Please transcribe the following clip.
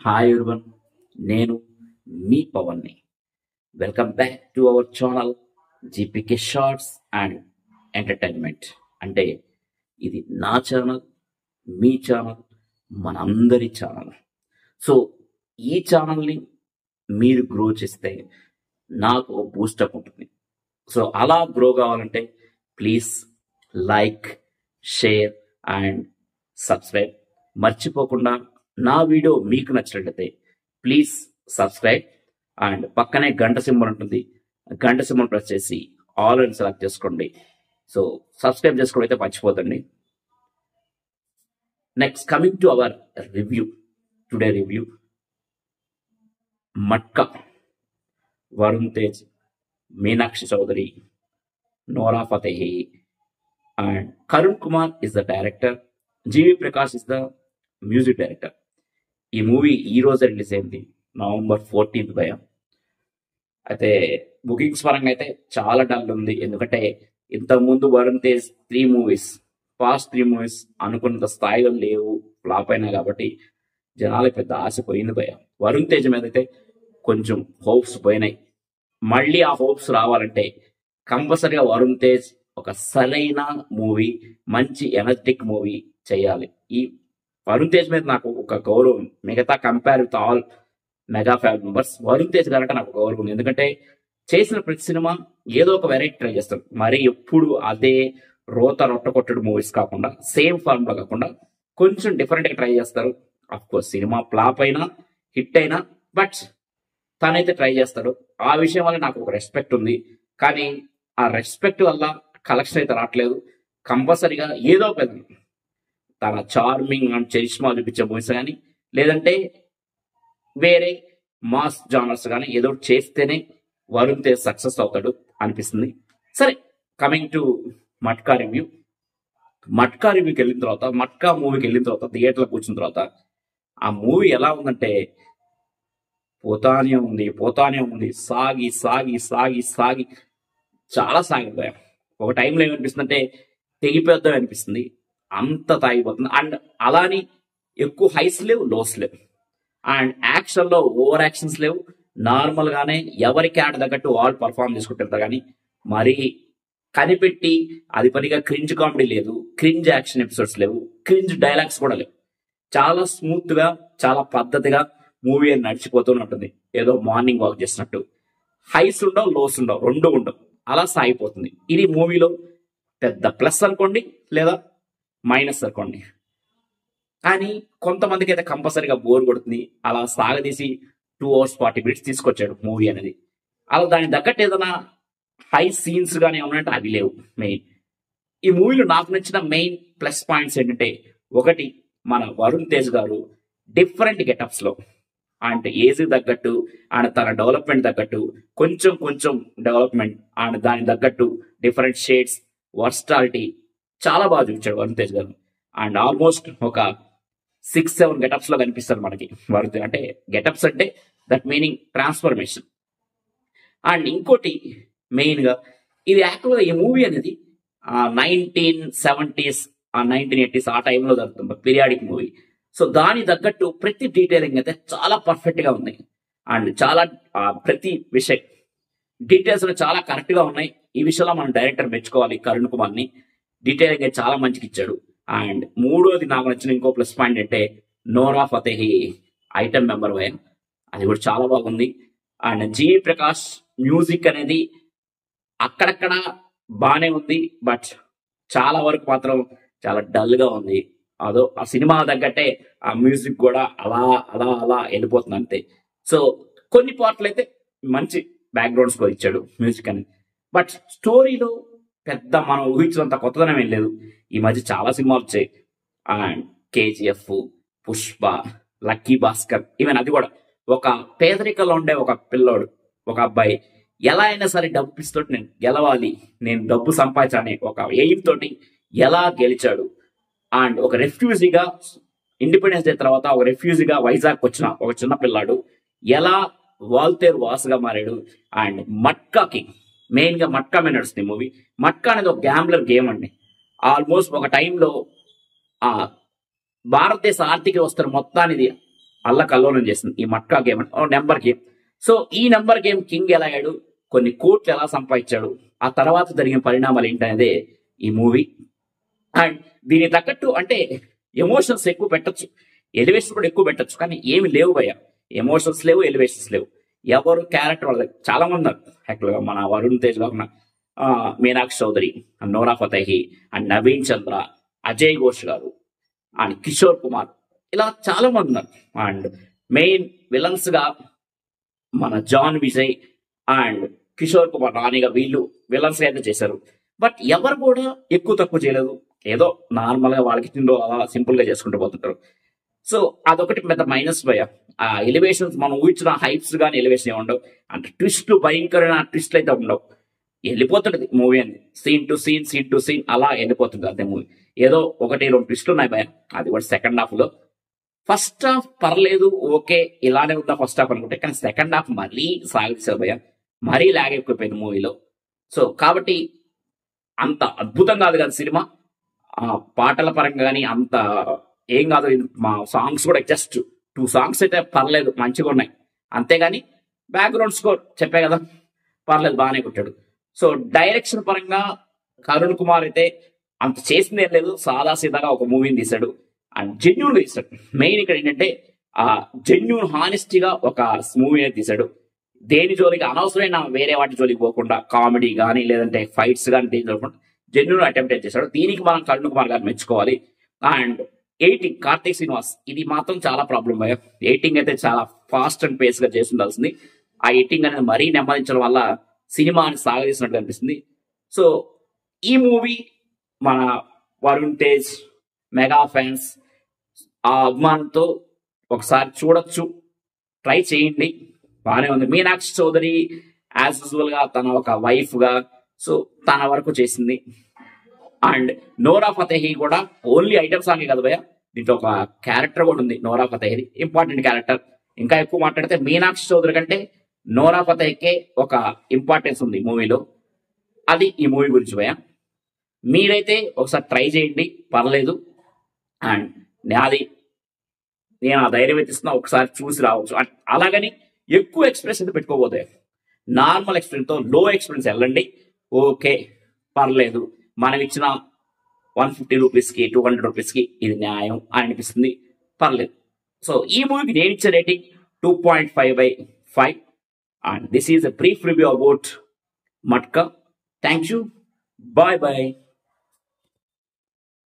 Hi everyone, నేను మీ పవన్ని. Welcome back to our channel GPK shorts and entertainment. అంటే ఇది నా ఛానల్, మీ ఛానల్, మనందరి ఛానల్. సో ఈ ఛానల్ని మీరు గ్రో చేస్తే నాకు ఒక బూస్టప్ ఉంటుంది. సో అలా గ్రో కావాలంటే please like, share and subscribe. మర్చిపోకుండా నా వీడియో మీకు నచ్చినట్లయితే ప్లీజ్ సబ్స్క్రైబ్ అండ్ పక్కనే గంట సింబల్ ఉంటుంది. గంట సింబల్ ప్రెస్ చేసి ఆల్ అని సెలెక్ట్ చేసుకోండి. సో సబ్స్క్రైబ్ చేసుకోవడం అయితే మర్చిపోతండి. Next coming to our review. Today review Matka. Varun Tej, Meenakshi Chaudhary, Nora Fatehi and Karun Kumar is the director. GV Prakash is the music director. ఈ మూవీ ఈ రోజు రిలీజ్ అయింది, November 14th భయ. అయితే బుకింగ్స్ పరంగా అయితే చాలా డల్ ఉంది. ఎందుకంటే ఇంతకుముందు Varun Tej past three movies అనుకున్నంత స్థాయిలో లేవు, ఫ్లాప్ అయినా. కాబట్టి జనాలకు పెద్ద ఆశ పోయింది భయ. వరుణ్ తేజ్ మీద అయితే కొంచెం హోప్స్ పోయినాయి. మళ్ళీ ఆ హోప్స్ రావాలంటే కంపల్సరిగా వరుణ్ తేజ్ ఒక సరైన మూవీ, మంచి ఎనర్జెటిక్ మూవీ చేయాలి. ఈ వరుణ్ తేజ్ మీద నాకు ఒక గౌరవం, మిగతా compare with all mega family members, Varun Tej guarantee నాకు గౌరవం ఉంది. ఎందుకంటే చేసిన ప్రతి సినిమా ఏదో ఒక వెరైటీ ట్రై చేస్తాడు. మరి ఎప్పుడు అదే రొట్ట కొట్టడు మూవీస్ కాకుండా, సేమ్ ఫార్మ్ లో కాకుండా కొంచెం డిఫరెంట్ గా ట్రై చేస్తారు. అఫ్ కోర్స్ సినిమా ఫ్లాప్ అయినా హిట్ అయినా బట్ తనైతే ట్రై చేస్తాడు. ఆ విషయం వల్ల నాకు ఒక రెస్పెక్ట్ ఉంది. కానీ ఆ రెస్పెక్ట్ వల్ల కలెక్షన్ అయితే రావట్లేదు. కంపల్సరీగా ఏదో ఒక తన చార్మింగ్ అండ్ చరిష్మా చూపించే మూవీస్ కానీ, లేదంటే వేరే మాస్ జానర్స్ కానీ ఏదో చేస్తేనే వరుణ్ తేజ్ సక్సెస్ అవుతాడు అనిపిస్తుంది. సరే, కమింగ్ టు మట్కా రివ్యూ. మట్కా రివ్యూకి వెళ్ళిన తర్వాత, మట్కా మూవీకి వెళ్ళిన తర్వాత, థియేటర్లో కూర్చున్న తర్వాత ఆ మూవీ ఎలా ఉందంటే పోతానే ఉంది, సాగి సాగి సాగి సాగి చాలా సాగిపోయాం. ఒక టైంలో ఏమనిపిస్తుంది అంటే తెగిపోద్దాం అనిపిస్తుంది, అంత తాగిపోతుంది. అండ్ అలాని ఎక్కువ హైస్ లేవు, లోస్ లేవు. అండ్ యాక్షన్ లో ఓవర్ యాక్షన్స్ లేవు, నార్మల్ గానే ఎవరి క్యాట్ తగ్గట్టు వాళ్ళు పర్ఫార్మ్ చేసుకుంటారు. కానీ మరీ కనిపెట్టి అది పనిగా క్రింజ్ కామెడీ లేదు, క్రింజ్ యాక్షన్ ఎపిసోడ్స్ లేవు, క్రింజ్ డైలాగ్స్ కూడా లేవు. చాలా స్మూత్ గా, చాలా పద్ధతిగా మూవీ నడిచిపోతూనే ఉంటుంది. ఏదో మార్నింగ్ వాక్ చేసినట్టు. హైస్ ఉండవు, లోస్ ఉండవు, రెండు ఉండవు, అలా సాగిపోతుంది. ఇది మూవీలో పెద్ద ప్లస్ అనుకోండి లేదా మైనస్ అనుకోండి. కానీ కొంతమందికి అయితే కంపల్సరీగా బోర్ కొడుతుంది. అలా సాగదీసి 2 hours 40 minutes తీసుకొచ్చాడు మూవీ అనేది. అలా దానికి తగ్గట్టు ఏదైనా హై సీన్స్ కానీ ఏమన్నా అవి లేవు. మెయిన్ ఈ మూవీలో నాకు నచ్చిన మెయిన్ ప్లస్ పాయింట్స్ ఏంటంటే, ఒకటి మన వరుణ్ తేజ్ గారు డిఫరెంట్ గెటప్స్ లో, అంటే ఏజ్ తగ్గట్టు అండ్ తన డెవలప్మెంట్ తగ్గట్టు కొంచెం కొంచెం డెవలప్మెంట్ అండ్ దానికి తగ్గట్టు డిఫరెంట్ షేడ్స్, వర్స్టాలిటీ చాలా బాగా చూపించాడు వరుణ్ తేజ్ గారు. అండ్ ఆల్మోస్ట్ ఒక 6-7 గెటప్స్ లో కనిపిస్తారు మనకి వరుణ్ తేజ్. అంటే గెటప్స్ అంటే దట్ మీనింగ్ ట్రాన్స్ఫర్మేషన్. అండ్ ఇంకోటి మెయిన్ గా, ఇది యాక్చువల్గా ఈ మూవీ అనేది 1970s 1980s ఆ టైంలో జరుగుతుంది, పీరియాడిక్ మూవీ. సో దాని తగ్గట్టు ప్రతి డీటెయిలింగ్ అయితే చాలా పర్ఫెక్ట్ గా ఉంది. అండ్ చాలా ప్రతి విషయం డీటెయిల్స్ చాలా కరెక్ట్ గా ఉన్నాయి. ఈ విషయంలో మనం డైరెక్టర్ మెచ్చుకోవాలి, కరుణ్ కుమార్ ని. డీటెయిలింగ్ అయితే చాలా మంచిగా ఇచ్చాడు. అండ్ మూడోది నాకు నచ్చిన ఇంకో ప్లస్ పాయింట్ అంటే నోరా ఫతేహి ఐటమ్ మెంబర్ వైన్, అది కూడా చాలా బాగుంది. అండ్ జీవి ప్రకాష్ మ్యూజిక్ అనేది అక్కడక్కడ బానే ఉంది, బట్ చాలా వరకు మాత్రం చాలా డల్ గా ఉంది. అదో ఆ సినిమా తగ్గట్టే ఆ మ్యూజిక్ కూడా అలా అలా అలా వెళ్ళిపోతుంది అంతే. సో కొన్ని పాటలు అయితే మంచి బ్యాక్గ్రౌండ్ స్కోర్ ఇచ్చాడు మ్యూజిక్ అని, బట్ స్టోరీలో పెద్ద మనం ఊహించినంత కొత్తదనం ఏం లేదు. ఈ మధ్య చాలా సినిమాలు వచ్చాయి. And KGF, Pushpa, lucky Bhaskar, even అది కూడా ఒక పేదరికంలో ఉండే ఒక పిల్లోడు, ఒక అబ్బాయి ఎలా అయినా సరే డబ్బు పిస్తోటి నేను గెలవాలి, నేను డబ్బు సంపాదించానే ఒక ఎయిమ్ తోటి ఎలా గెలిచాడు. అండ్ ఒక రెఫ్యూజీగా ఇండిపెండెన్స్ డే తర్వాత ఒక రెఫ్యూజీగా వైజాగ్ వచ్చిన ఒక చిన్న పిల్లాడు ఎలా వాల్తేరు వాసుగా మారాడు. అండ్ మట్కాకి మెయిన్ గా మట్కా మీద నడుస్తుంది మూవీ. మట్కా అనేది ఒక గ్యాంబ్లర్ గేమ్ అండి. ఆల్మోస్ట్ ఒక టైంలో ఆ భారతదేశ ఆర్థిక వ్యవస్థను మొత్తానికి అల్లకల్లోలం చేసింది ఈ matka game number game. So ఈ నెంబర్ గేమ్ కింగ్ ఎలా అయ్యాడు, కొన్ని కోట్లు ఎలా సంపాదించాడు, ఆ తర్వాత జరిగిన పరిణామాలు ఏంటనేదే ఈ మూవీ. అండ్ దీనికి తగ్గట్టు అంటే ఎమోషన్స్ ఎక్కువ పెట్టచ్చు, ఎలివేషన్స్ కూడా ఎక్కువ పెట్టచ్చు, కానీ ఏమి లేవు భయ్య. ఎమోషన్స్ లేవు, ఎలివేషన్స్ లేవు. ఎవరు క్యారెక్టర్ వాళ్ళ చాలా మంది ఉన్నారు యాక్చువల్గా. మన వరుణ్ తేజ్ కాకుండా Meenakshi Chaudhary, Nora Fatehi, and Naveen చంద్ర, అజయ్ ఘోష్ గారు, అండ్ కిషోర్ కుమార్, ఇలా చాలా మంది ఉన్నారు. అండ్ మెయిన్ విలన్స్ గా మన జాన్ విజయ్ అండ్ కిషోర్ కుమార్ రాణిగా వీళ్ళు విలన్స్ అయితే చేశారు. బట్ ఎవరు కూడా ఎక్కువ తక్కువ చేయలేదు. ఏదో నార్మల్ గా వాళ్ళకి తిందో అలా సింపుల్ గా చేసుకుంటూ పోతుంటారు. సో అదొకటి పెద్ద మైనస్ భయ. ఆ ఎలివేషన్స్ మనం ఊహించిన హైప్స్ కానీ ఎలివేషన్ ఏమి ఉండవు. అంటే ట్విస్ట్లు, భయంకరమైన ట్విస్ట్లు అయితే ఉండవు. వెళ్ళిపోతుంటది మూవీ అని, సీన్ టు సీన్ అలా వెళ్ళిపోతుంది అదే మూవీ. ఏదో 1-2 ట్విస్ట్లు ఉన్నాయి భయ, అది కూడా సెకండ్ హాఫ్ లో. ఫస్ట్ హాఫ్ పర్లేదు, ఓకే ఇలానే ఉందా ఫస్ట్ హాఫ్ అనుకుంటే, కానీ సెకండ్ హాఫ్ మరీ సాగిస్తారు భయ, మరీ లాగ్ ఎక్కువైపోయింది మూవీలో. సో కాబట్టి అంత అద్భుతం కాదు కదా సినిమా. పాటల పరంగా కానీ అంత ఏం కాదు. మా సాంగ్స్ కూడా జస్ట్ 2 సాంగ్స్ అయితే పర్లేదు, మంచిగా ఉన్నాయి. అంతేగాని బ్యాక్గ్రౌండ్ స్కోర్ చెప్పే కదా, పర్లేదు బాగానే కొట్టాడు. సో డైరెక్షన్ పరంగా కరుణ్ కుమార్ అయితే అంత చేసింది ఏం లేదు, సాదా సీదాగా ఒక మూవీని తీశాడు అండ్ జెన్యూన్ గా తీశాడు. మెయిన్ ఇక్కడ ఏంటంటే ఆ జెన్యూన్ హానెస్టీగా ఒక మూవీ అయితే తీశాడు. దేని జోలికి అనవసరమైన వేరే వాటి జోలికి పోకుండా, కామెడీ కానీ లేదంటే ఫైట్స్ కానీ దేని చూడకుండా జెన్యూన్ అటెంప్ట్ అయితే చేశాడు. దీనికి మనం కరుణ్ కుమార్ గారు మెచ్చుకోవాలి. అండ్ ఎయిటింగ్ కార్తీక్ శ్రీనివాస్, ఇది మాత్రం చాలా ప్రాబ్లం భయ. ఎయిటింగ్ అయితే చాలా ఫాస్ట్ అండ్ పేస్ గా చేసి ఉండాల్సింది. ఆ ఎయిటింగ్ అనేది మరీ నెమ్మదించడం వల్ల సినిమాని సాగదీసినట్టు అనిపిస్తుంది. సో ఈ మూవీ మన వరుణ్ తేజ్ మెగా ఫ్యాన్స్ ఆ అభిమానంతో ఒకసారి చూడొచ్చు, ట్రై చేయండి, బాగానే ఉంది. మీనాక్షి చౌదరి యాజ్ యూజువల్ గా తన ఒక వైఫ్ గా సో తన వరకు చేసింది. అండ్ నోరా ఫతేహి కూడా ఓన్లీ ఐటమ్ సాంగ్ కదా భయ, దీంట్లో ఒక క్యారెక్టర్ కూడా ఉంది నోరా ఫతేహిది, ఇంపార్టెంట్ క్యారెక్టర్. ఇంకా ఎక్కువ మాట్లాడితే మీనాక్షి చౌదరి కంటే నోరా ఫతేహికే ఒక ఇంపార్టెన్స్ ఉంది మూవీలో. అది ఈ మూవీ గురించి భయ. మీరైతే ఒకసారి ట్రై చేయండి, పర్లేదు. అండ్ నేను ఆ ధైర్యం ఎత్తిస్తున్నా, ఒకసారి చూసి రావచ్చు. అలాగని ఎక్కువ ఎక్స్పీరియన్స్ అయితే పెట్టుకోబోతే, నార్మల్ ఎక్స్పీరియన్స్ తో లో ఎక్స్పీరియన్స్ వెళ్ళండి, ఓకే పర్లేదు. మనం ఇచ్చిన 150 రూపీస్కి 200 రూపీస్కి ఇది న్యాయం అని అనిపిస్తుంది, పర్లేదు. సో ఈ మూవీకి నేను ఇచ్చే rating 2.5/5. And this is a brief review about Matka. Thank you, bye bye.